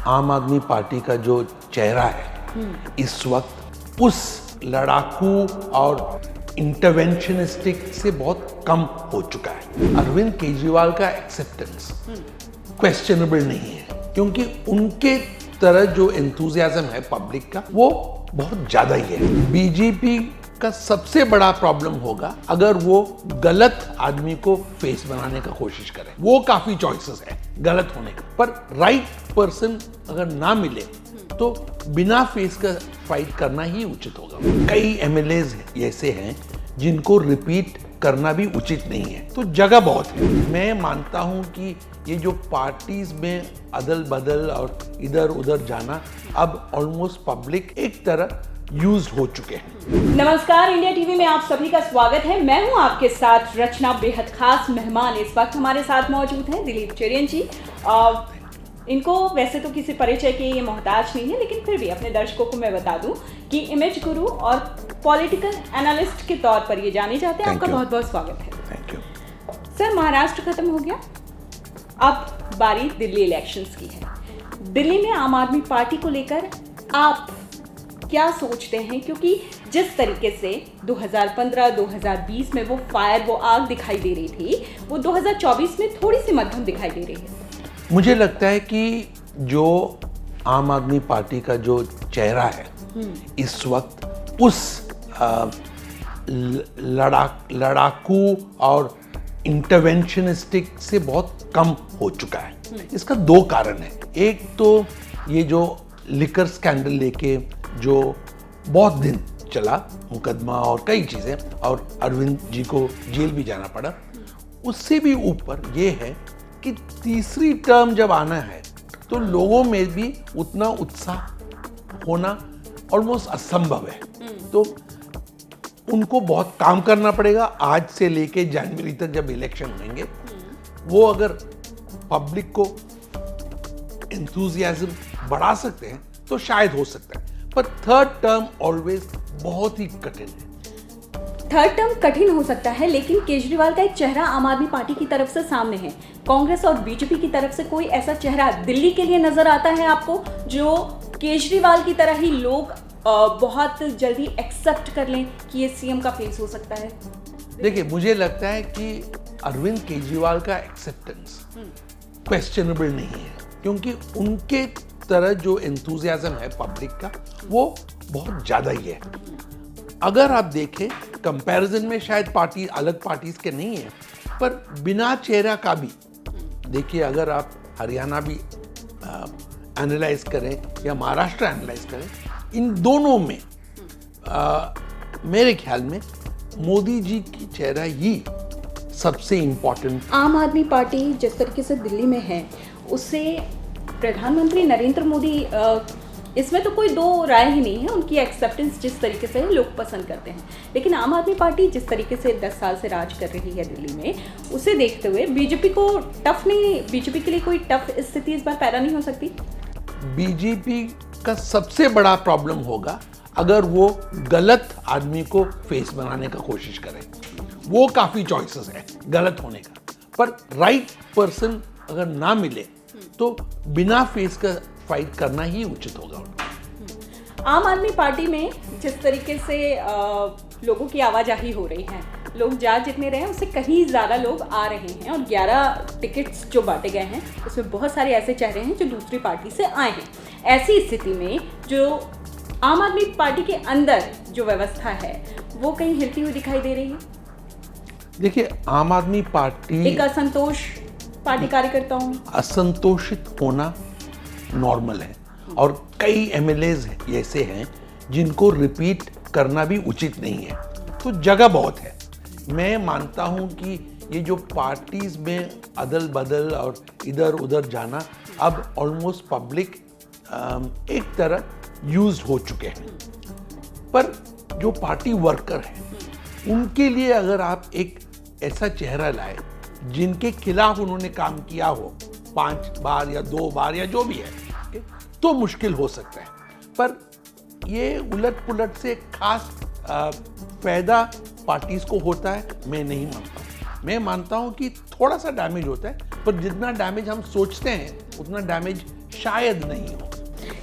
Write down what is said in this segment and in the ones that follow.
आम आदमी पार्टी का जो चेहरा है इस वक्त उस लड़ाकू और इंटरवेंशनिस्टिक से बहुत कम हो चुका है। अरविंद केजरीवाल का एक्सेप्टेंस क्वेश्चनेबल नहीं है, क्योंकि उनके तरह जो एंथुजियाज्म है पब्लिक का वो बहुत ज्यादा ही है। बीजेपी का सबसे बड़ा प्रॉब्लम होगा अगर वो गलत आदमी को फेस बनाने का कोशिश करे। वो काफी चॉइसेस है गलत होने का, पर राइट पर्सन अगर ना मिले तो बिना फेस का फाइट करना ही उचित होगा। कई एमएलएज ऐसे हैं जिनको रिपीट करना भी उचित नहीं है, तो जगह बहुत है। मैं मानता हूं कि ये जो पार्टीज में अदल बदल और इधर उधर जाना अब ऑलमोस्ट पब्लिक एक तरह यूज्ड हो चुके हैं। नमस्कार, इंडिया टीवी में आप सभी का स्वागत है। मैं हूं आपके साथ रचना। बेहद खास मेहमान इस वक्त हमारे साथ मौजूद हैं दिलीप चेरियन जी। इनको वैसे तो किसी परिचय के ये मोहताज नहीं है, लेकिन फिर भी अपने दर्शकों को मैं बता दूं कि इमेज गुरु और पॉलिटिकल एनालिस्ट के तौर पर ये जाने जाते हैं। आपका बहुत बहुत स्वागत है। थैंक यू सर, महाराष्ट्र खत्म हो गया, अब बारी दिल्ली इलेक्शंस की है। दिल्ली में आम आदमी पार्टी को लेकर आप क्या सोचते हैं? क्योंकि जिस तरीके से 2015-2020 में वो आग दिखाई दे रही थी, वो 2024 में थोड़ी सी मध्यम दिखाई दे रही है। मुझे लगता है कि जो आम आदमी पार्टी का जो चेहरा है इस वक्त उस लड़ाकू और इंटरवेंशनिस्टिक से बहुत कम हो चुका है। इसका दो कारण है। एक तो ये जो लिकर स्कैंडल लेके जो बहुत दिन चला मुकदमा और कई चीजें, और अरविंद जी को जेल भी जाना पड़ा। उससे भी ऊपर ये है कि तीसरी टर्म जब आना है तो लोगों में भी उतना उत्साह होना ऑलमोस्ट असंभव है। तो उनको बहुत काम करना पड़ेगा। आज से लेके जनवरी तक जब इलेक्शन होंगे, वो अगर पब्लिक को एंथुजियाज्म बढ़ा सकते हैं तो शायद हो सकता है, पर थर्ड टर्म ऑलवेज बहुत ही कठिन है। थर्ड टर्म कठिन हो सकता है, लेकिन केजरीवाल का एक चेहरा आम आदमी पार्टी की तरफ से सामने है। कांग्रेस और बीजेपी की तरफ से कोई ऐसा चेहरा दिल्ली के लिए नजर आता है आपको, जो केजरीवाल की तरह ही लोग बहुत जल्दी एक्सेप्ट कर लें कि ये सीएम का फेस हो सकता है? देखिए, मुझे लगता है कि अरविंद केजरीवाल का एक्सेप्टेंस क्वेश्चनेबल नहीं है, क्योंकि उनके तरह जो एंथुजियाज्म है पब्लिक का वो बहुत ज्यादा ही है। अगर आप देखें कंपैरिजन में शायद पार्टी अलग पार्टीज के नहीं है, पर बिना चेहरा का भी देखिए, अगर आप हरियाणा भी एनालाइज करें या महाराष्ट्र एनालाइज करें, इन दोनों में मेरे ख्याल में मोदी जी की चेहरा ही सबसे इंपॉर्टेंट। आम आदमी पार्टी जिस तरीके से दिल्ली में है, उससे प्रधानमंत्री नरेंद्र मोदी, इसमें तो कोई दो राय ही नहीं है। उनकी एक्सेप्टेंस जिस तरीके से लोग पसंद करते हैं, लेकिन आम आदमी पार्टी जिस तरीके से 10 साल से राज कर रही है दिल्ली में, उसे देखते हुए बीजेपी के लिए कोई टफ स्थिति इस बार पैदा नहीं हो सकती? बीजेपी का सबसे बड़ा प्रॉब्लम होगा अगर वो गलत आदमी को फेस बनाने का कोशिश करे। वो काफी चॉइसेस है गलत होने का, पर राइट पर्सन अगर ना मिले तो बिना फेस का फाइट करना ही उचित होगा। आम आदमी पार्टी में जिस तरीके से लोगों की आवाजाही हो रही है, लोग जा जितने रहे हैं उससे कहीं ज़्यादा लोग आ रहे हैं, और 11 टिकट्स जो बांटे गए हैं उसमें बहुत सारे ऐसे चेहरे हैं जो दूसरी पार्टी से आए हैं। ऐसी स्थिति में जो आम आदमी पार्टी के अंदर जो व्यवस्था है वो कहीं हिलती हुई दिखाई दे रही है। देखिए, आम आदमी पार्टी एक असंतोष पार्टी कार्यकर्ताओं में, असंतोषित होना नॉर्मल है, और कई एमएलएज ऐसे हैं जिनको रिपीट करना भी उचित नहीं है, तो जगह बहुत है। मैं मानता हूं कि ये जो पार्टीज में अदल बदल और इधर उधर जाना अब ऑलमोस्ट पब्लिक एक तरह यूज्ड हो चुके हैं, पर जो पार्टी वर्कर हैं उनके लिए अगर आप एक ऐसा चेहरा लाए जिनके खिलाफ उन्होंने काम किया हो 5 बार या 2 बार या जो भी है, तो मुश्किल हो सकता है। पर ये उलट पुलट से खास फायदा पार्टीज को होता है मैं नहीं मानता हूँ। मैं मानता हूँ कि थोड़ा सा डैमेज होता है, पर जितना डैमेज हम सोचते हैं उतना डैमेज शायद नहीं हो।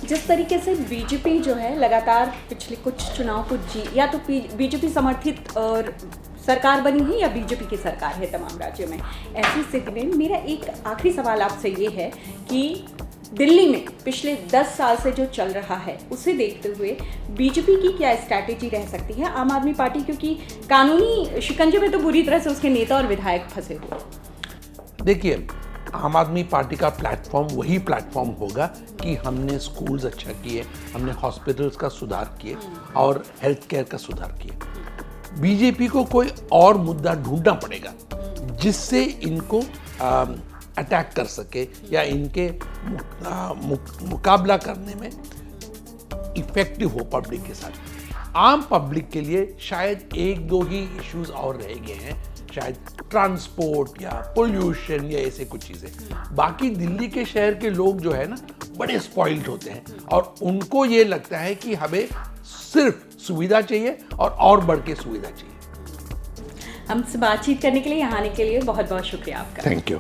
जिस तरीके से बीजेपी जो है लगातार पिछले कुछ चुनाव को या तो बीजेपी समर्थित और सरकार बनी है या बीजेपी की सरकार है तमाम राज्यों में, ऐसी स्थिति में मेरा एक आखिरी सवाल आपसे ये है कि दिल्ली में पिछले 10 साल से जो चल रहा है उसे देखते हुए बीजेपी की क्या स्ट्रैटेजी रह सकती है? आम आदमी पार्टी क्योंकि कानूनी शिकंजे में तो बुरी तरह से उसके नेता और विधायक फंसे हुए। देखिए, आम आदमी पार्टी का प्लेटफॉर्म वही प्लेटफॉर्म होगा कि हमने स्कूल्स अच्छा किए, हमने हॉस्पिटल्स का सुधार किए और हेल्थ केयर का सुधार किए। बीजेपी को कोई और मुद्दा ढूंढना पड़ेगा जिससे इनको अटैक कर सके या इनके मुकाबला करने में इफेक्टिव हो पब्लिक के साथ। आम पब्लिक के लिए शायद एक दो ही इश्यूज और रह गए हैं, शायद ट्रांसपोर्ट या पोल्यूशन या ऐसे कुछ चीज़ें। बाकी दिल्ली के शहर के लोग जो है ना बड़े स्पॉइल्ड होते हैं और उनको ये लगता है कि हमें सिर्फ सुविधा चाहिए और बढ़ के सुविधा चाहिए। हमसे बातचीत करने के लिए, यहाँ आने के लिए बहुत बहुत शुक्रिया आपका। Thank you.